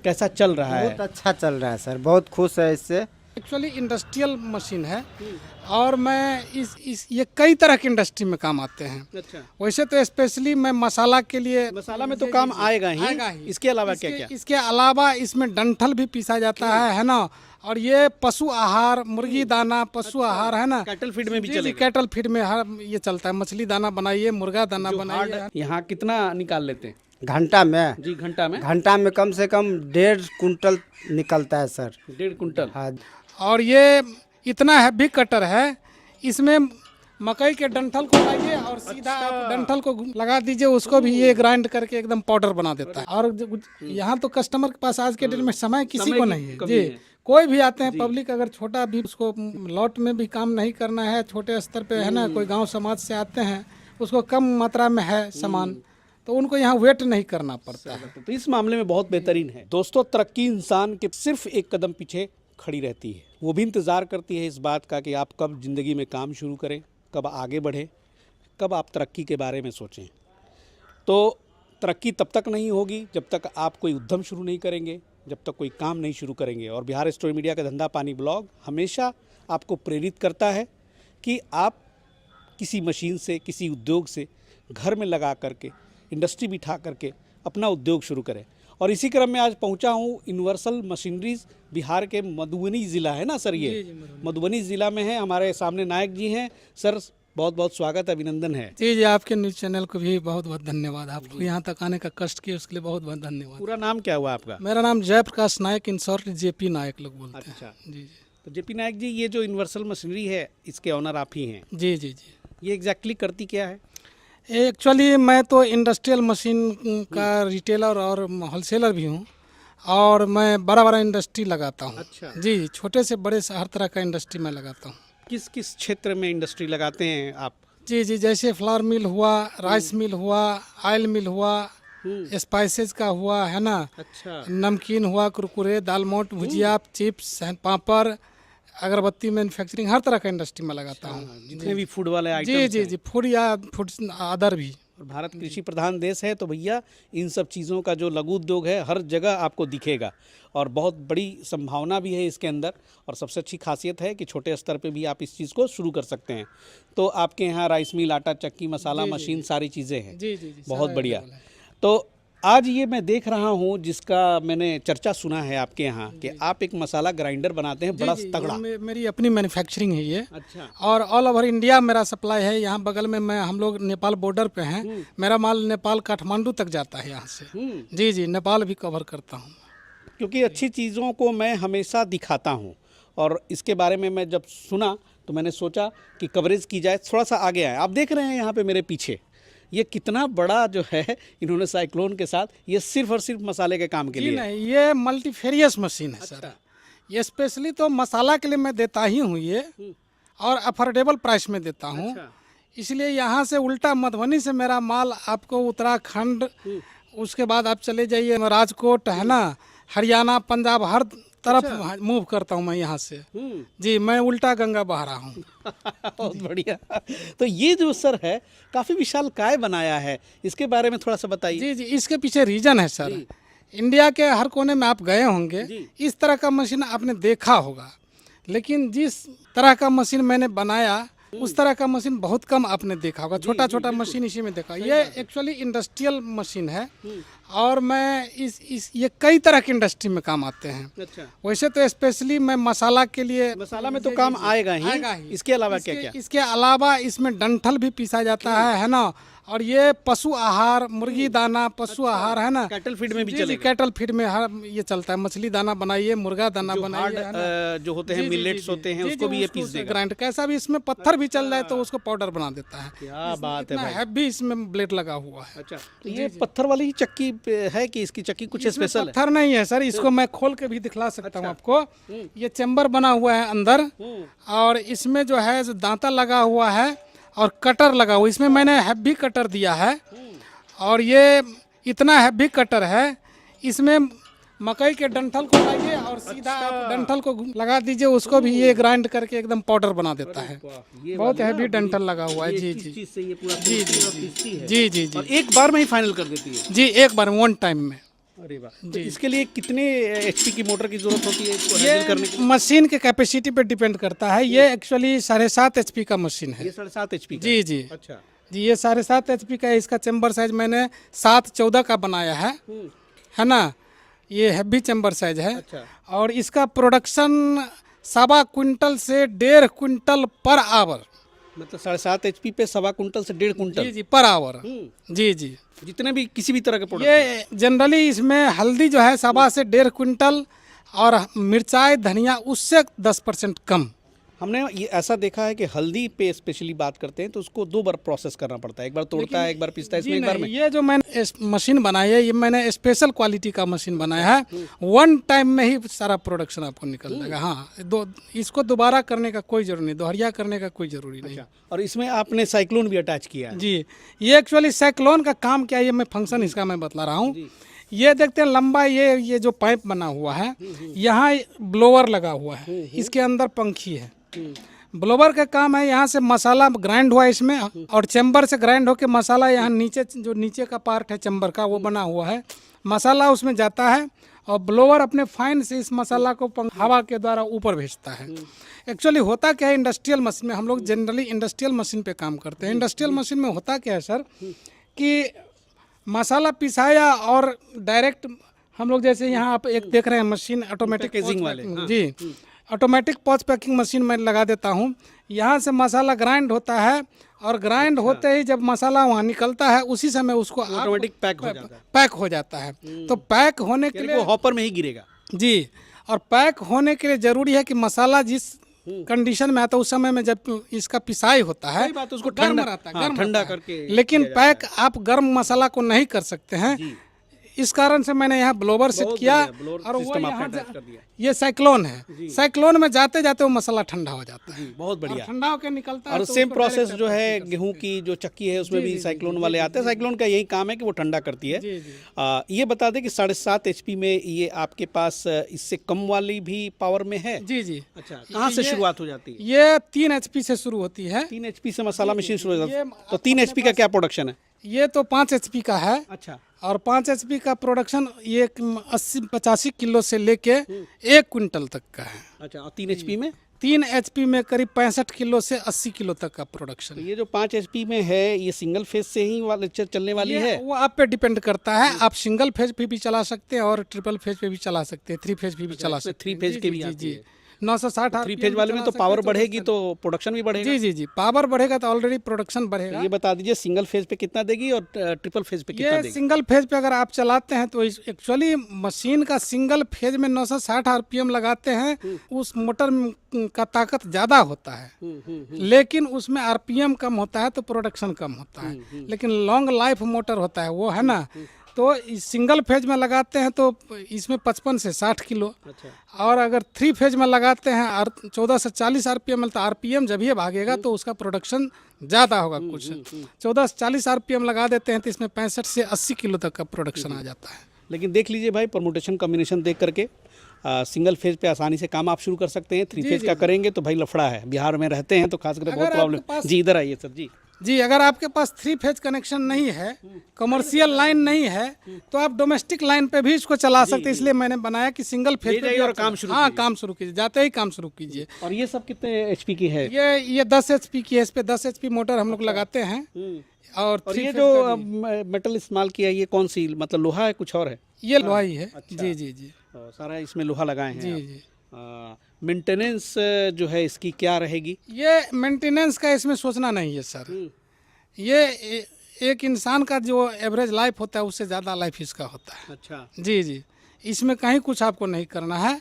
कैसा चल रहा है? बहुत अच्छा चल रहा है सर, बहुत खुश है इससे। एक्चुअली इंडस्ट्रियल मशीन है और मैं इस ये कई तरह की इंडस्ट्री में काम आते हैं। अच्छा, वैसे तो स्पेशली मैं मसाला के लिए मसाला में तो काम आएगा ही। इसके अलावा क्या क्या? इसके अलावा इसमें डंठल भी पीसा जाता है ना। और ये पशु आहार, मुर्गी दाना, पशु आहार है ना, कैटल फीड में भी जी, जी, चलेगा? कैटल फीड में हर ये चलता है। मछली दाना बनाइए, मुर्गा दाना बनाइए। यहाँ कितना निकाल लेते हैं घंटा में जी? घंटा में कम से कम 1.5 कुंटल निकलता है सर। 1.5 कुंटल? हाँ, और ये इतना हैवी कटर है, इसमें मकई के डंठल को लाइए और सीधा आप डंठल को लगा दीजिए, उसको भी ये ग्राइंड करके एकदम पाउडर बना देता है। और यहाँ तो कस्टमर के पास आज के डेट में समय किसी को नहीं है जी। कोई भी आते हैं पब्लिक, अगर छोटा भी उसको लॉट में भी काम नहीं करना है, छोटे स्तर पे है ना, कोई गांव समाज से आते हैं, उसको कम मात्रा में है सामान, तो उनको यहाँ वेट नहीं करना पड़ता है। तो इस मामले में बहुत बेहतरीन है। दोस्तों, तरक्की इंसान के सिर्फ एक कदम पीछे खड़ी रहती है। वो भी इंतज़ार करती है इस बात का कि आप कब ज़िंदगी में काम शुरू करें, कब आगे बढ़ें, कब आप तरक्की के बारे में सोचें। तो तरक्की तब तक नहीं होगी जब तक आप कोई उद्यम शुरू नहीं करेंगे, जब तक कोई काम नहीं शुरू करेंगे। और बिहार स्टोरी मीडिया का धंधा पानी ब्लॉग हमेशा आपको प्रेरित करता है कि आप किसी मशीन से, किसी उद्योग से घर में लगा करके, इंडस्ट्री बिठा करके अपना उद्योग शुरू करें। और इसी क्रम में आज पहुंचा हूं यूनिवर्सल मशीनरीज, बिहार के मधुबनी ज़िला है ना सर? ये मधुबनी ज़िला में है। हमारे सामने नायक जी हैं। सर, बहुत बहुत स्वागत, अभिनंदन है। जी जी, आपके न्यूज़ चैनल को भी बहुत बहुत धन्यवाद। आप लोग यहाँ तक आने का कष्ट किए उसके लिए बहुत बहुत धन्यवाद। पूरा नाम क्या हुआ आपका? मेरा नाम जयप्रकाश नायक, इन शॉर्ट जेपी नायक लोग बोलते हैं। अच्छा, जी जी तो जेपी नायक जी, ये जो यूनिवर्सल मशीनरी है, इसके ऑनर आप ही हैं। जी जी जी। ये एग्जैक्टली करती क्या है? एक्चुअली मैं तो इंडस्ट्रियल मशीन का रिटेलर और होलसेलर भी हूँ, और मैं बड़ा बड़ा इंडस्ट्री लगाता हूँ। अच्छा। जी, छोटे से बड़े से हर तरह का इंडस्ट्री मैं लगाता हूँ। किस किस क्षेत्र में इंडस्ट्री लगाते हैं आप? जी जी, जैसे फ्लावर मिल हुआ, राइस मिल हुआ, ऑयल मिल हुआ, स्पाइसेस का हुआ है ना, अच्छा, नमकीन हुआ, कुरकुरे, दाल मोट, भुजिया, चिप्स, पापड़, अगरबत्ती मैन्युफैक्चरिंग, हर तरह का इंडस्ट्री में लगाता हूँ। जितने भी फूड वाले आइटम जी जी जी, फूड या फूड अदर भी। और भारत कृषि प्रधान देश है, तो भैया इन सब चीज़ों का जो लघु उद्योग है हर जगह आपको दिखेगा, और बहुत बड़ी संभावना भी है इसके अंदर। और सबसे अच्छी खासियत है कि छोटे स्तर पे भी आप इस चीज़ को शुरू कर सकते हैं। तो आपके यहाँ राइस मिल, आटा चक्की, मसाला मशीन, सारी चीज़ें हैं। जी जी जी, बहुत बढ़िया। तो आज ये मैं देख रहा हूँ, जिसका मैंने चर्चा सुना है आपके यहाँ, कि आप एक मसाला ग्राइंडर बनाते हैं बड़ा तगड़ा। मेरी अपनी मैन्युफैक्चरिंग है ये। अच्छा। और ऑल ओवर इंडिया मेरा सप्लाई है। यहाँ बगल में हम लोग नेपाल बॉर्डर पे हैं। मेरा माल नेपाल काठमांडू तक जाता है यहाँ से। जी जी, नेपाल भी कवर करता हूँ। क्योंकि अच्छी चीज़ों को मैं हमेशा दिखाता हूँ, और इसके बारे में मैं जब सुना तो मैंने सोचा कि कवरेज की जाए, थोड़ा सा आगे आए। आप देख रहे हैं यहाँ पे मेरे पीछे ये कितना बड़ा जो है इन्होंने साइक्लोन के साथ, ये सिर्फ और सिर्फ मसाले के काम के लिए। नहीं, ये मल्टीफेरियस मशीन है सर। ये स्पेशली तो मसाला के लिए मैं देता ही हूँ ये, और अफोर्डेबल प्राइस में देता हूँ। इसलिए यहाँ से उल्टा मधुबनी से मेरा माल आपको उत्तराखंड, उसके बाद आप चले जाइए राजकोट है ना, हरियाणा, पंजाब, हर तरफ मूव करता हूँ मैं यहाँ से। जी, मैं उल्टा गंगा बहा रहा हूँ। बहुत बढ़िया। तो ये जो सर है, काफ़ी विशाल काय बनाया है, इसके बारे में थोड़ा सा बताइए। जी जी, इसके पीछे रीजन है सर। इंडिया के हर कोने में आप गए होंगे, इस तरह का मशीन आपने देखा होगा, लेकिन जिस तरह का मशीन मैंने बनाया उस तरह का मशीन बहुत कम आपने देखा होगा। छोटा छोटा मशीन इसी में देखा। ये एक्चुअली इंडस्ट्रियल मशीन है, और मैं ये कई तरह की इंडस्ट्री में काम आते हैं। अच्छा। वैसे तो स्पेशली मैं मसाला के लिए, मसाला में तो काम आएगा ही। इसके अलावा क्या क्या? इसके अलावा इसमें डंठल भी पीसा जाता है ना। और ये पशु आहार, मुर्गी दाना, पशु आहार है ना, कैटल फीड में भी जी, चलेगा? कैटल फीड में हर ये चलता है। मछली दाना बनाइए, मुर्गा दाना बनाइए, जो होते हैं मिलेट्स होते हैं, उसको भी ये पीस देगा। ग्राइंड कैसा भी, इसमें पत्थर भी चल जाए तो उसको पाउडर बना देता है। क्या बात है भाई। हैवी इसमें ब्लेड लगा हुआ है। अच्छा, तो ये पत्थर वाली ही चक्की है कि इसकी चक्की कुछ स्पेशल है? पत्थर नहीं है सर, इसको मैं खोल के भी दिखला सकता हूँ आपको। ये चैम्बर बना हुआ है अंदर, और इसमें जो है दांता लगा हुआ है और कटर लगा हुआ। इसमें मैंने हैवी कटर दिया है, और ये इतना हैवी कटर है, इसमें मकई के डंठल को लाइए और सीधा आप डंठल को लगा दीजिए, उसको भी ये ग्राइंड करके एकदम पाउडर बना देता है। बहुत हैवी डंठल लगा हुआ है। जी जी चीज से ये पूरा जी जी पीसती है। जी जी जी, और एक बार में ही फाइनल कर देती है। जी, एक बार वन टाइम में। अरे वाह, तो इसके लिए कितने एचपी की मोटर की जरूरत होती है इसको हैंडल करने के मशीन के कैपेसिटी पे डिपेंड करता है। ये एक्चुअली 7.5 HP का मशीन है। लिए? ये 7.5 एचपी का जी जी अच्छा। जी, ये 7.5 HP का है। इसका चैम्बर साइज मैंने 7/14 का बनाया है ना। ये हैवी चैम्बर साइज है। अच्छा। और इसका प्रोडक्शन 1.25 क्विंटल से 1.5 क्विंटल पर आवर। मतलब 7.5 एचपी पे 1.25 कुंटल से 1.5 कुंटल जी जी, पर आवर। जी जी, जितने भी किसी भी तरह के प्रोडक्ट ये जनरली इसमें हल्दी जो है 1.25 से 1.5 क्विंटल, और मिर्चाई धनिया उससे 10% कम। हमने ये ऐसा देखा है कि हल्दी पे स्पेशली बात करते हैं तो उसको 2 बार प्रोसेस करना पड़ता है, एक बार तोड़ता है, एक बार पीसता है, इसमें जी एक बार नहीं, में। ये जो मैंने मशीन बनाई है, ये मैंने स्पेशल क्वालिटी का मशीन बनाया है। 1 टाइम में ही सारा प्रोडक्शन आपको निकल जाएगा। हाँ, इसको दोबारा करने का कोई जरूरी नहीं, दोहरिया करने का कोई जरूरी नहीं। और इसमें आपने साइक्लोन भी अटैच किया है। जी, ये एक्चुअली साइक्लोन का काम क्या है, ये मैं फंक्शन इसका मैं बतला रहा हूँ। ये देखते हैं लंबा, ये जो पाइप बना हुआ है, यहाँ ब्लोअर लगा हुआ है, इसके अंदर पंखी है। ब्लोवर का काम है, यहाँ से मसाला ग्राइंड हुआ है इसमें, और चैम्बर से ग्राइंड होकर मसाला यहाँ नीचे, जो नीचे का पार्ट है चैम्बर का, वो बना हुआ है, मसाला उसमें जाता है, और ब्लोवर अपने फाइन से इस मसाला को हवा के द्वारा ऊपर भेजता है। एक्चुअली होता क्या है, इंडस्ट्रियल मशीन में, हम लोग जनरली इंडस्ट्रियल मशीन पे काम करते हैं। इंडस्ट्रियल मशीन में होता क्या है सर, कि मसाला पिसाया और डायरेक्ट हम लोग, जैसे यहाँ आप एक देख रहे हैं मशीन ऑटोमेटिक पैकेजिंग वाले, जी, ऑटोमेटिक पॉच पैकिंग मशीन मैं लगा देता हूँ। यहाँ से मसाला ग्राइंड होता है, और ग्राइंड होते ही जब मसाला वहाँ निकलता है, उसी समय उसको ऑटोमेटिक पैक हो जाता है। पैक हो जाता है। तो पैक होने के लिए वो हॉपर में ही गिरेगा। जी, और पैक होने के लिए जरूरी है कि मसाला जिस कंडीशन में आता है, उस समय में जब इसका पिसाई होता है, सही बात है, उसको गर्म ठंडा रहता है, हाँ, गर्म ठंडा रहता है। करके लेकिन पैक आप गर्म मसाला को नहीं कर सकते हैं। इस कारण से मैंने यहाँ ब्लोवर सेट किया, और वो यहाँ कर दिया। ये साइक्लोन है। साइक्लोन में जाते जाते वो मसाला ठंडा हो जाता है, बहुत बढ़िया। ठंडा होकर निकलता है। और तो सेम उसको प्रोसेस direct जो है गेहूं की जो चक्की है उसमें भी साइक्लोन वाले आते हैं। साइक्लोन का यही काम है कि वो ठंडा करती है। जी जी, ये बता दें कि 7.5 एचपी में ये आपके पास इससे कम वाली भी पावर में है। जी जी। अच्छा, कहाँ से शुरुआत हो जाती है? ये 3 HP से शुरू होती है। 3 एचपी से मसाला मशीन शुरू हो जाती है। ये तो 3 एचपी का क्या प्रोडक्शन है? ये तो 5 HP का है, अच्छा, और 5 HP का प्रोडक्शन ये 80-85 किलो से लेके 1 क्विंटल तक का है। अच्छा, और 3 एचपी में? 3 HP में करीब 65 किलो से 80 किलो तक का प्रोडक्शन तो है। ये जो 5 एचपी में है, ये सिंगल फेज से ही वाले चलने वाली है? वो आप पे डिपेंड करता है। आप सिंगल फेज पे भी चला सकते हैं, और ट्रिपल फेज पे भी चला सकते हैं, 3 फेज पे भी चला सकते हैं। 3 फेज के भी आती है। 960 3 फेज वाले में तो पावर बढ़ेगी तो प्रोडक्शन भी बढ़ेगा। जी जी जी, पावर बढ़ेगा तो ऑलरेडी प्रोडक्शन बढ़ेगा। ये बता दीजिए सिंगल फेज पे कितना देगी और ट्रिपल फेज पे कितना ये देगी? सिंगल फेज पे अगर आप चलाते हैं तो एक्चुअली मशीन का सिंगल फेज में 960 RPM लगाते हैं। उस मोटर का ताकत ज़्यादा होता है, लेकिन उसमें RPM कम होता है तो प्रोडक्शन कम होता है। लेकिन लॉन्ग लाइफ मोटर होता है वो, है ना। तो इस सिंगल फेज में लगाते हैं तो इसमें 55 से 60 किलो। अच्छा। और अगर 3 फेज में लगाते हैं 14 से 40 RPM में, तो RPM जब ये भागेगा तो उसका प्रोडक्शन ज़्यादा होगा। कुछ 14 से 40 RPM लगा देते हैं तो इसमें 65 से 80 किलो तक का प्रोडक्शन आ जाता है। लेकिन देख लीजिए भाई, परमुटेशन कॉम्बिनेशन देख करके सिंगल फेज पे आसानी से काम आप शुरू कर सकते हैं। 3 फेज का करेंगे तो भाई लफड़ा है। बिहार में रहते हैं तो खास करके बहुत प्रॉब्लम। जी इधर आइए सर जी। जी, अगर आपके पास 3 फेज कनेक्शन नहीं है, कमर्शियल लाइन नहीं है, तो आप डोमेस्टिक लाइन पे भी इसको चला सकते हैं। इसलिए मैंने बनाया कि सिंगल फेज पे भी और आप काम शुरू हाँ, काम शुरू कीजिए, जाते ही काम शुरू कीजिए। और ये सब कितने एचपी की है? ये 10 HP की है। इस पे 10 HP मोटर हम लोग लगाते हैं। और ये जो मेटल इस्तेमाल किया है, ये कौन सी, मतलब लोहा है कुछ और है? ये लोहा ही है। जी जी जी, सारा इसमें लोहा लगाए हैं। जी जी। मेंटेनेंस जो है इसकी क्या रहेगी? ये मेंटेनेंस का इसमें सोचना नहीं है सर। ये एक इंसान का जो एवरेज लाइफ होता है उससे ज़्यादा लाइफ इसका होता है। अच्छा। जी जी, इसमें कहीं कुछ आपको नहीं करना है।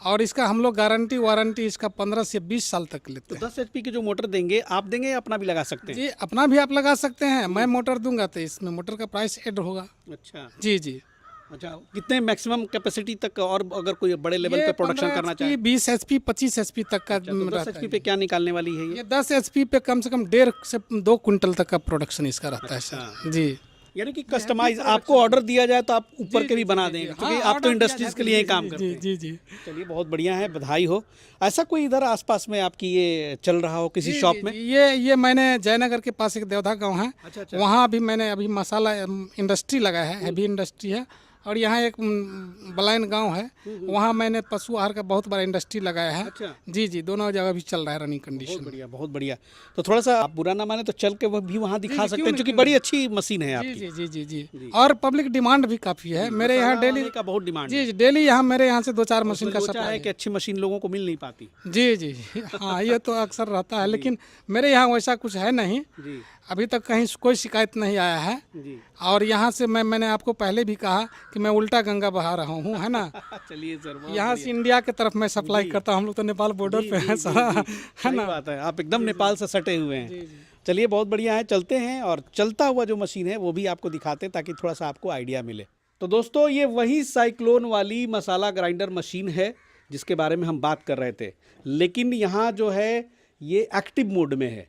और इसका हम लोग गारंटी वारंटी इसका 15 से 20 साल तक लेते हैं। 10 एचपी की जो मोटर देंगे आप देंगे या अपना भी लगा सकते हैं? जी, अपना भी आप लगा सकते हैं। मैं मोटर दूंगा तो इसमें मोटर का प्राइस ऐड होगा। अच्छा। जी जी। अच्छा, कितने मैक्सिमम कैपेसिटी तक, और अगर कोई बड़े लेवल पे प्रोडक्शन करना चाहे? 20 HP 25 HP तक का तो 10 एचपी पे क्या निकालने वाली है ये 10 HP पे कम से कम 1.5 से 2 क्विंटल तक का प्रोडक्शन इसका रहता है सर। जी, यानी कि कस्टमाइज आपको ऑर्डर दिया जाए तो आप ऊपर के भी बना देंगे, क्योंकि आप तो इंडस्ट्रीज के लिए ही काम करते जी हैं। जी जी। चलिए, बहुत बढ़िया है, बधाई हो। ऐसा कोई इधर आसपास में आपकी ये चल रहा हो किसी शॉप में? ये मैंने जयनगर के पास एक देवधा गांव है, अच्छा। वहाँ भी मैंने अभी मसाला इंडस्ट्री लगा है, हैवी इंडस्ट्री है। और यहाँ एक बलाइन गांव है, वहाँ मैंने पशु आहार का बहुत बड़ा इंडस्ट्री लगाया है। अच्छा। जी जी, दोनों जगह भी चल रहा है रनिंग बहुत कंडीशन। बढ़िया, बहुत बढ़िया। तो थोड़ा सा आप बुरा ना माने तो चल के वो भी वहाँ दिखा जी, सकते क्यों हैं, नहीं, क्योंकि क्यों बड़ी अच्छी मशीन है जी आपकी। जी जी जी जी, और पब्लिक डिमांड भी काफ़ी है मेरे यहाँ मसाला डेली। वाले का बहुत डिमांड जी जी, डेली यहाँ मेरे यहाँ से 2-4 मशीन का सोचा सप्लाई है कि अच्छी मशीन लोगों को मिल नहीं पाती। जी जी जी, हाँ ये तो अक्सर रहता है, लेकिन मेरे यहाँ वैसा कुछ है नहीं। जी अभी तक कहीं से कोई शिकायत नहीं आया है। जी। और यहाँ से मैंने आपको पहले भी कहा कि मैं उल्टा गंगा बहा रहा हूँ, है ना। चलिए सर, बहुत यहाँ से इंडिया की तरफ मैं सप्लाई करता हूँ, हम लोग तो नेपाल बॉर्डर पे हैं सारा, है सही ना। बात है, आप एकदम नेपाल से सटे हुए हैं। जी जी। चलिए बहुत बढ़िया है, चलते हैं और चलता हुआ जो मशीन है वो भी आपको दिखाते हैं ताकि थोड़ा सा आपको आइडिया मिले। तो दोस्तों ये वही साइक्लोन वाली मसाला ग्राइंडर मशीन है जिसके बारे में हम बात कर रहे थे, लेकिन यहाँ जो है ये एक्टिव मोड में है।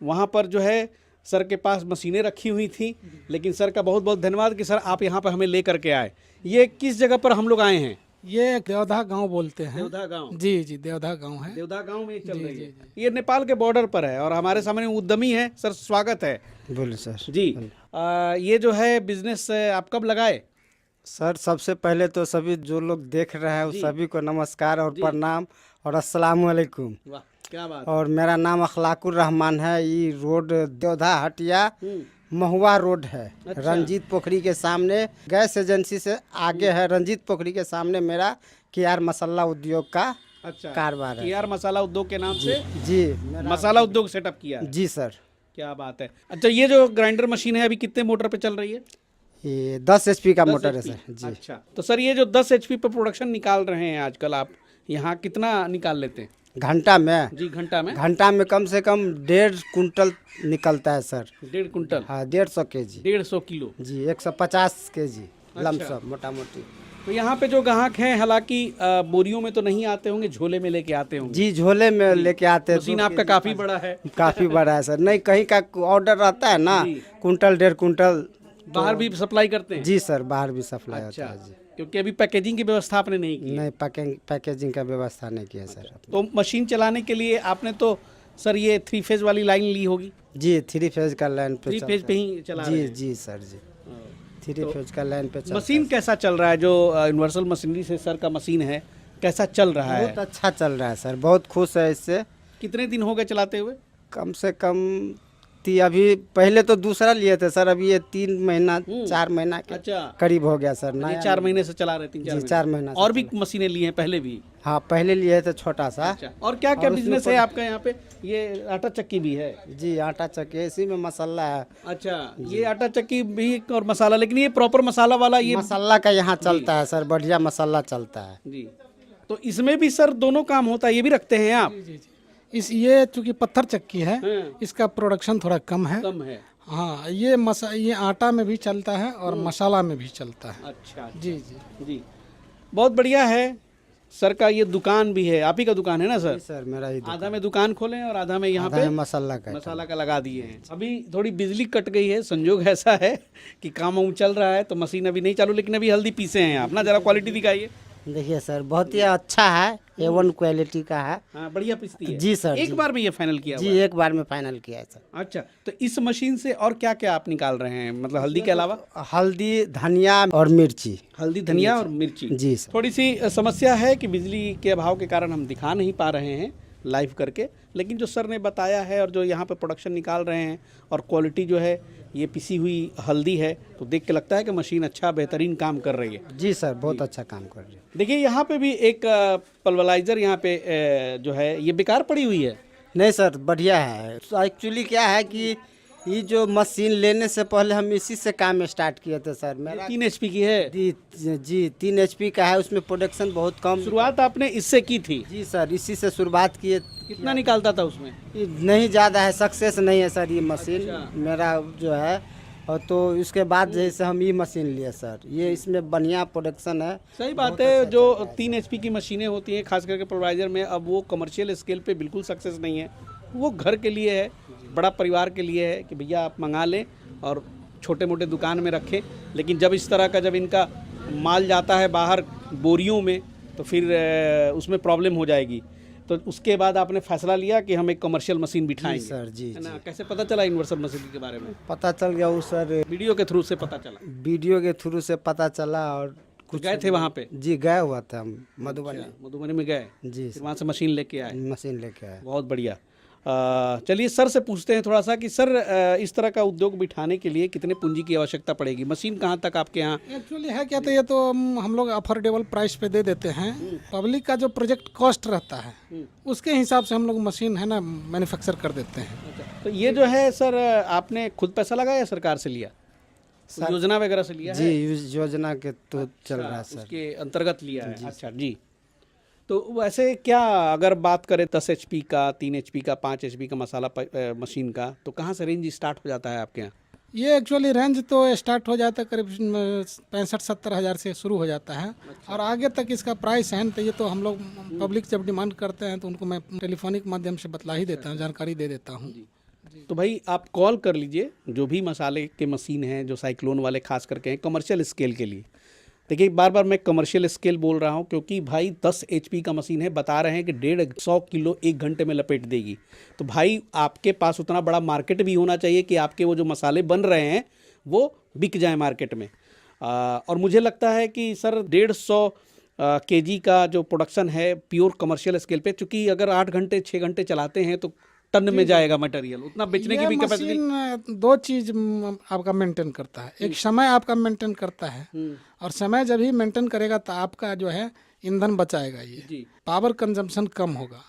वहाँ पर जो है सर के पास मशीनें रखी हुई थी, लेकिन सर का बहुत बहुत धन्यवाद कि सर आप यहाँ पर हमें ले करके आए। ये किस जगह पर हम लोग आए हैं? ये देवधा गांव बोलते हैं। देवधा गांव। जी जी, देवधा गांव है। देवधा गांव में चल रही है। ये नेपाल के बॉर्डर पर है और हमारे सामने उद्यमी है। सर स्वागत है। बोले सर। जी ये जो है बिजनेस आप कब लगाए? सर सबसे पहले तो सभी जो लोग देख रहे हैं उस सभी को नमस्कार और प्रणाम और अस्सलाम वालेकुम। वाह क्या बात। और मेरा नाम अखलाकुर रहमान है। ये रोड देवधा हटिया महुआ रोड है। रंजीत पोखरी के सामने, गैस एजेंसी से आगे है। रंजीत पोखरी के सामने मेरा KR मसाला उद्योग का अच्छा कारोबार है। KR मसाला उद्योग के नाम से जी मसाला उद्योग सेटअप किया है। जी सर। क्या बात है। अच्छा ये जो ग्राइंडर मशीन है अभी कितने मोटर पे चल रही है? ये 10 HP का 10 मोटर है HP? सर। जी अच्छा तो सर ये जो 10 HP पे प्रोडक्शन निकाल रहे हैं आजकल, आप यहाँ कितना निकाल लेते हैं? घंटा में जी घंटा में कम से कम 1.5 कुंटल निकलता है सर। 1.5 कुंटल। हाँ 150 kg। 150 किलो। जी 150 kg लमसम मोटा मोटी। तो यहाँ पे जो ग्राहक हैं हालांकि बोरियों में तो नहीं आते होंगे, झोले में लेके आते होंगे। जी झोले में लेके आते हैं। मशीन आपका काफी बड़ा है। काफी बड़ा है सर। नहीं कहीं का ऑर्डर रहता है ना, कुंटल 1.5 कुंटल बाहर भी सप्लाई करते हैं? जी सर बाहर भी सप्लाई अच्छा होता है। जी क्योंकि अभी पैकेजिंग की व्यवस्था आपने नहीं की। नहीं पैकेजिंग का व्यवस्था नहीं किया सर। तो मशीन चलाने के लिए आपने तो सर ये 3 फेज वाली लाइन ली होगी? जी 3 फेज का लाइन पे 3 फेज पे ही चला रहे जी हैं। जी सर जी 3 फेज का लाइन पे चलता है। मशीन कैसा चल रहा है? जो यूनिवर्सल मशीनरी से सर का मशीन है कैसा चल रहा है? बहुत अच्छा चल रहा है सर, बहुत खुश है इससे। कितने दिन हो गए चलाते हुए? कम से कम अभी पहले तो दूसरा लिए थे सर, अभी ये 3 महीना 4 महीना के अच्छा करीब हो गया सर। ये 4 महीने से चला रहे, 3-4 जी 4 महीना से और भी मशीनें ली हैं पहले भी? हाँ पहले लिए थे छोटा सा। अच्छा और क्या क्या बिजनेस है आपका यहाँ पे? ये आटा चक्की भी है? जी आटा चक्की, इसी में मसाला है। अच्छा ये आटा चक्की भी और मसाला, लेकिन ये प्रॉपर मसाला वाला ये मसाला का यहाँ चलता है सर, बढ़िया मसाला चलता है। जी। तो इसमें भी सर दोनों काम होता है, ये भी रखते हैं आप? जी जी, ये चूंकि पत्थर चक्की है, हाँ। इसका प्रोडक्शन थोड़ा कम है। कम है। हाँ ये आटा में भी चलता है और मसाला में भी चलता है। अच्छा जी जी जी बहुत बढ़िया है। सर का ये दुकान भी है, आप ही का दुकान है ना सर? सर मेरा ही आधा में दुकान खोले हैं और आधा में यहाँ पे मसाला का मसाला का लगा दिए हैं। अभी थोड़ी बिजली कट गई है, संजोग ऐसा है कि काम वाम चल रहा है तो मशीन अभी नहीं चालू, लेकिन अभी हल्दी पीसे हैं आप ना। जरा क्वालिटी दिखाइए। देखिए सर बहुत ही अच्छा है, A1 क्वालिटी का है। हाँ बढ़िया पिसती है। जी सर एक जी। बार में ये फाइनल किया जी हुआ है? एक बार में फाइनल किया है सर। अच्छा तो इस मशीन से और क्या क्या आप निकाल रहे हैं, मतलब हल्दी के अलावा? हल्दी, धनिया और मिर्ची। हल्दी, धनिया और मिर्ची। जी सर। थोड़ी सी समस्या है कि बिजली के अभाव के कारण हम दिखा नहीं पा रहे हैं लाइव करके, लेकिन जो सर ने बताया है और जो यहाँ पे प्रोडक्शन निकाल रहे हैं और क्वालिटी जो है ये पिसी हुई हल्दी है, तो देख के लगता है कि मशीन अच्छा बेहतरीन काम कर रही है। जी सर बहुत अच्छा काम कर रही है। देखिए यहाँ पे भी एक पल्वलाइजर यहाँ पे जो है ये बेकार पड़ी हुई है। नहीं सर बढ़िया है। एक्चुअली क्या है कि ये जो मशीन लेने से पहले हम इसी से काम स्टार्ट किए थे सर। मेरा 3 HP की है। जी 3 HP का है, उसमें प्रोडक्शन बहुत कम। शुरुआत आपने इससे की थी? जी सर इसी से शुरुआत किए। कितना निकालता था उसमें? ये नहीं ज़्यादा है, सक्सेस नहीं है सर ये मशीन। अच्छा। मेरा जो है और तो इसके बाद जैसे हम ये मशीन लिए सर, ये इसमें बढ़िया प्रोडक्शन है। सही बात है। जो 3 HP की मशीनें होती हैं खास करके प्रोवाइजर में, अब वो कमर्शियल स्केल पे बिल्कुल सक्सेस नहीं है। वो घर के लिए है, बड़ा परिवार के लिए है कि भैया आप मंगा लें और छोटे मोटे दुकान में रखें, लेकिन जब इस तरह का जब इनका माल जाता है बाहर बोरियों में तो फिर उसमें प्रॉब्लम हो जाएगी। तो उसके बाद आपने फैसला लिया कि हम एक कमर्शियल मशीन बिठाएंगे, सर जी है ना? कैसे पता चला यूनिवर्सल मशीन के बारे में? पता चल गया वो सर, वीडियो के थ्रू से पता चला? वीडियो के थ्रू से पता चला। और कुछ गए थे वहाँ पे? जी गए हुआ था हम मधुबनी। मधुबनी में गए, जी फिर वहाँ से मशीन लेके आए। मशीन लेके आए। बहुत बढ़िया। चलिए सर से पूछते हैं थोड़ा सा कि सर इस तरह का उद्योग बिठाने के लिए कितने पूंजी की आवश्यकता पड़ेगी? मशीन कहाँ तक आपके यहाँ? एक्चुअली है क्या, तो ये तो हम लोग अफोर्डेबल प्राइस पे दे देते हैं। पब्लिक का जो प्रोजेक्ट कॉस्ट रहता है उसके हिसाब से हम लोग मशीन है ना मैन्युफैक्चर कर देते हैं। तो ये जो है सर आपने खुद पैसा लगाया या सरकार से लिया? कोई योजना वगैरह से लिया है? जी उस योजना के तो चल रहा है सर। उसके अंतर्गत लिया है। अच्छा जी। तो वैसे क्या अगर बात करें 10 HP का, 3 HP का, 5 HP का मसाला मशीन का, तो कहाँ से रेंज स्टार्ट हो जाता है आपके यहाँ? ये एक्चुअली रेंज तो स्टार्ट हो जाता है करीब 65-70 हज़ार से शुरू हो जाता है। और आगे तक इसका प्राइस है, तो ये तो हम लोग पब्लिक जब डिमांड करते हैं तो उनको मैं टेलीफोनिक माध्यम से बतला ही देता हूँ, जानकारी दे देता हूँ। तो भाई आप कॉल कर लीजिए, जो भी मसाले के मशीन हैं, जो साइक्लोन वाले खास करके हैं कमर्शियल स्केल के लिए। देखिए बार बार मैं कमर्शियल स्केल बोल रहा हूं क्योंकि भाई 10 HP का मशीन है, बता रहे हैं कि 150 किलो 1 घंटे में लपेट देगी। तो भाई आपके पास उतना बड़ा मार्केट भी होना चाहिए कि आपके वो जो मसाले बन रहे हैं वो बिक जाए मार्केट में। और मुझे लगता है कि सर 150 kg का जो प्रोडक्शन है प्योर कमर्शियल स्केल पे, चूँकि अगर 8 घंटे 6 घंटे चलाते हैं तो टन में जाएगा मटेरियल, उतना बेचने की भी कैपेसिटी। मशीन दो चीज आपका मेंटेन करता है, एक समय आपका मेंटेन करता है, और समय जब ही मेंटेन करेगा तो आपका जो है ईंधन बचाएगा, ये पावर कंजम्पशन कम होगा।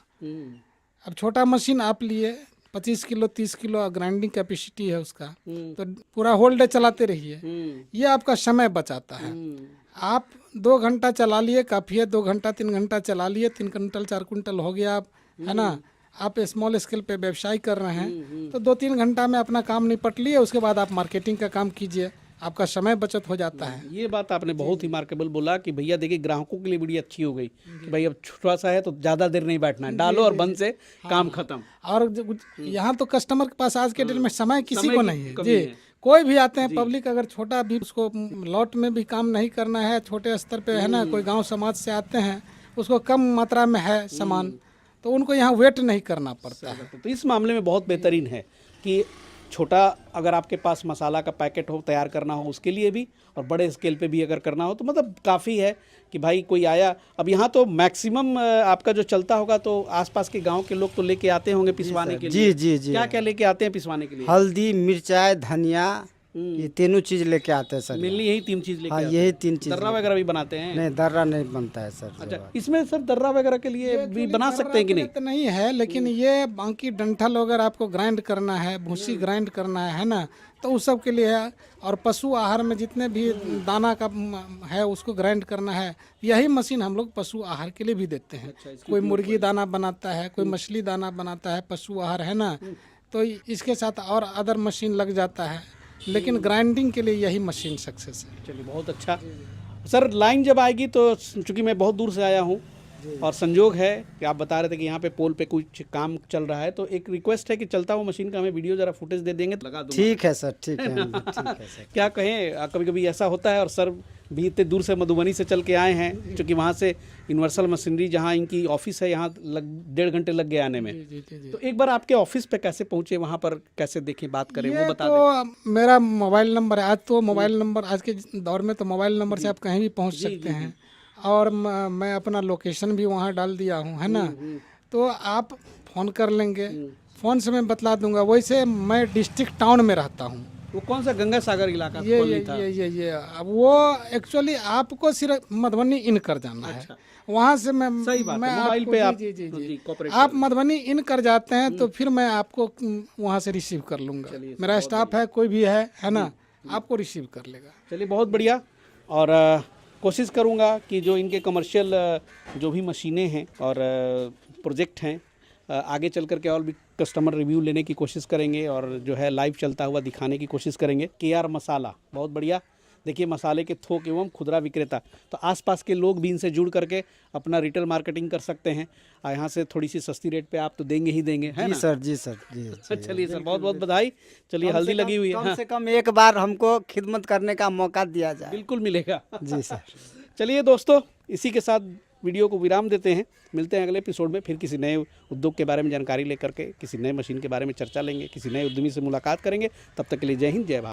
अब छोटा मशीन आप लिए 25 किलो 30 किलो ग्राइंडिंग कैपेसिटी है उसका, तो पूरा होल डे चलाते रहिए, ये आपका समय बचाता है। आप 2 घंटा चला लिए काफ़ी है, 2 घंटा 3 घंटा चला लिए, 3 कुंटल 4 कुंटल हो गया आप, है ना। आप स्मॉल स्केल पे व्यवसाय कर रहे हैं तो 2-3 घंटा में अपना काम निपट लिए, उसके बाद आप मार्केटिंग का काम कीजिए, आपका समय बचत हो जाता है। ये बात आपने बहुत ही मार्केबल बोला कि भैया देखिए ग्राहकों के लिए बड़ी अच्छी हो गई कि भाई अब छोटा सा है तो ज़्यादा देर नहीं बैठना है, डालो और बंद से काम खत्म। और यहाँ तो कस्टमर के पास आज के डेट में समय किसी को नहीं है जी, कोई भी आते हैं पब्लिक, अगर छोटा भी उसको लॉट में भी काम नहीं करना है, छोटे स्तर पे है ना, कोई गांव समाज से आते हैं, उसको कम मात्रा में है सामान, तो उनको यहाँ वेट नहीं करना पड़ता है। तो इस मामले में बहुत बेहतरीन है कि छोटा अगर आपके पास मसाला का पैकेट हो तैयार करना हो उसके लिए भी, और बड़े स्केल पे भी अगर करना हो तो मतलब काफ़ी है कि भाई कोई आया। अब यहाँ तो मैक्सिमम आपका जो चलता होगा तो आसपास के गांव के लोग तो लेके आते होंगे पिसवाने के लिए। जी जी क्या क्या लेके आते हैं पिसवाने के लिए? हल्दी, मिर्चाई, धनिया, ये तीनों चीज लेके आते हैं सर। मेनली यही 3 चीज़ लेके हाँ आते यही 3 चीज। दर्रा वगैरह भी बनाते हैं? नहीं दर्रा नहीं बनता है सर। अच्छा, इसमें सर दर्रा वगैरह के लिए भी बना सकते हैं कि नहीं? तो नहीं है, लेकिन ये बाकी डंठल अगर आपको ग्राइंड करना है, भूसी ग्राइंड करना है ना, तो उस सब के लिए है। और पशु आहार में जितने भी दाना का है उसको ग्राइंड करना है, यही मशीन हम लोग पशु आहार के लिए भी देते हैं। कोई मुर्गी दाना बनाता है, कोई मछली दाना बनाता है, पशु आहार है ना, तो इसके साथ और अदर मशीन लग जाता है, लेकिन ग्राइंडिंग के लिए यही मशीन सक्सेस है। चलिए बहुत अच्छा सर। लाइन जब आएगी तो चूँकि मैं बहुत दूर से आया हूँ और संजोग है कि आप बता रहे थे कि यहाँ पे पोल पे कुछ काम चल रहा है, तो एक रिक्वेस्ट है कि चलता हुआ मशीन का हमें वीडियो जरा फुटेज दे देंगे तो लगा दूंगा। ठीक है सर, ठीक है सर। क्या कहें, कभी कभी ऐसा होता है, और सर भी इतने दूर से मधुबनी से चल के आए हैं, क्योंकि वहाँ से यूनिवर्सल मशीनरी जहाँ इनकी ऑफिस है यहाँ 1.5 घंटे लग गए आने में। तो एक बार आपके ऑफिस पे कैसे पहुँचे, वहाँ पर कैसे देखें, बात करें, वो बता दें। तो मेरा मोबाइल नंबर है, आज तो मोबाइल नंबर, आज के दौर में तो मोबाइल नंबर से आप कहीं भी पहुँच सकते हैं, और मैं अपना लोकेशन भी वहाँ डाल दिया हूँ, है ना, तो आप फ़ोन कर लेंगे, फ़ोन से मैं बतला दूंगा। वैसे मैं डिस्ट्रिक्ट टाउन में रहता हूँ। वो कौन सा गंगा सागर इलाका? ये अब वो एक्चुअली आपको सिर्फ मधुबनी इन कर जाना है। वहाँ से मैं सही बात मैं है, मोबाइल पे आप आप मधुबनी इन कर जाते हैं तो फिर मैं आपको वहाँ से रिसीव कर लूँगा। मेरा स्टाफ है, कोई भी है ना, आपको रिसीव कर लेगा। चलिए बहुत बढ़िया। और कोशिश करूँगा कि जो इनके कमर्शियल जो भी मशीनें हैं और प्रोजेक्ट हैं, आगे चल कर के और भी कस्टमर रिव्यू लेने की कोशिश करेंगे और जो है लाइव चलता हुआ दिखाने की कोशिश करेंगे। KR मसाला बहुत बढ़िया। देखिए मसाले के थोक एवं खुदरा विक्रेता, तो आसपास के लोग भी इनसे जुड़ करके अपना रिटेल मार्केटिंग कर सकते हैं। यहाँ से थोड़ी सी सस्ती रेट पे आप तो देंगे ही देंगे, है ना? सर जी सर जी। चलिए सर, बहुत बहुत बधाई। चलिए हल्दी लगी हुई है, कम से कम एक बार हमको खिदमत करने का मौका दिया जाए। बिल्कुल मिलेगा जी सर। चलिए दोस्तों, इसी के साथ वीडियो को विराम देते हैं। मिलते हैं अगले एपिसोड में, फिर किसी नए उद्योग के बारे में जानकारी लेकर के, किसी नए मशीन के बारे में चर्चा लेंगे, किसी नए उद्यमी से मुलाकात करेंगे। तब तक के लिए जय हिंद, जय भारत।